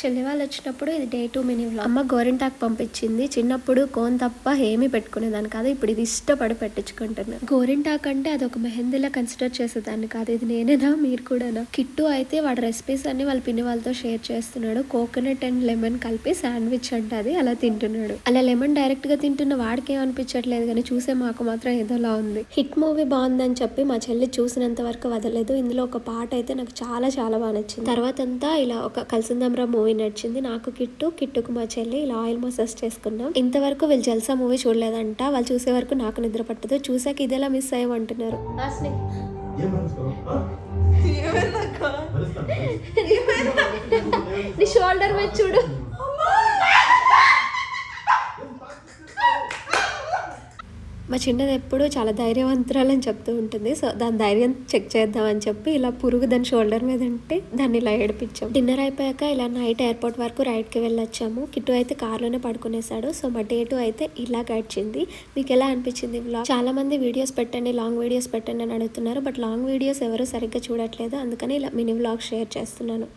చెల్లి వాళ్ళు వచ్చినప్పుడు ఇది డే 2 మినీ వ్లాగ్. అమ్మ గోరింటాకు పంపించింది. చిన్నప్పుడు కోన్ తప్ప ఏమీ పెట్టుకునేదాన్ని కాదు, ఇప్పుడు ఇది ఇష్టపడి పెట్టించుకుంటున్నా. గోరింటాకు అంటే అది ఒక మెహందీలా కన్సిడర్ చేసేదాన్ని కాదు. ఇది నేనేనా మీరు కూడానా? కిట్టు అయితే వాడి రెసిపీస్ అన్ని వాళ్ళ పిన్ని వాళ్ళతో షేర్ చేస్తున్నాడు. కోకోనట్ అండ్ లెమన్ కలిపి శాండ్విచ్ అంటే అది అలా తింటున్నాడు. అలా లెమన్ డైరెక్ట్ గా తింటున్న వాడికి ఏమనిపించట్లేదు, కానీ చూసే మాకు మాత్రం ఏదోలా ఉంది. హిట్ మూవీ బాగుందని చెప్పి మా చెల్లి చూసినంత వరకు వదలలేదు. ఇందులో ఒక పాట అయితే నాకు చాలా చాలా బాగా నచ్చింది. తర్వాత అంతా ఇలా ఒక కలిసిందమ్రా మూవీ నడిచింది. నాకు కిట్టుకు మా చెల్లి ఇలా ఆయిల్ మసాజ్ చేసుకున్నాం. ఇంతవరకు వీళ్ళు జల్సా మూవీ చూడలేదంట. వాళ్ళు చూసే వరకు నాకు నిద్ర పట్టదు. చూసాక ఇదేలా మిస్ అయ్యమంటున్నారు. నీ షోల్డర్ మీద చూడు. మా చిన్నది ఎప్పుడు చాలా ధైర్యవంతురాలని చెప్తూ ఉంటుంది. సో దాని ధైర్యం చెక్ చేద్దామని చెప్పి ఇలా పురుగు దాని షోల్డర్ మీద ఉంటే దాన్ని ఇలా ఏడిపించాం. డిన్నర్ అయిపోయాక ఇలా నైట్ ఎయిర్పోర్ట్ వరకు రైడ్కి వెళ్ళొచ్చాము. కిట్టు అయితే కార్లోనే పడుకునేసాడు. సో మా డే 2 అయితే ఇలా గడిచింది. మీకు ఎలా అనిపించింది వ్లాగ్? చాలా మంది వీడియోస్ పెట్టండి, లాంగ్ వీడియోస్ పెట్టండి అని అడుగుతున్నారు. బట్ లాంగ్ వీడియోస్ ఎవరు సరిగ్గా చూడట్లేదు, అందుకని ఇలా మినీ వ్లాగ్ షేర్ చేస్తున్నాను.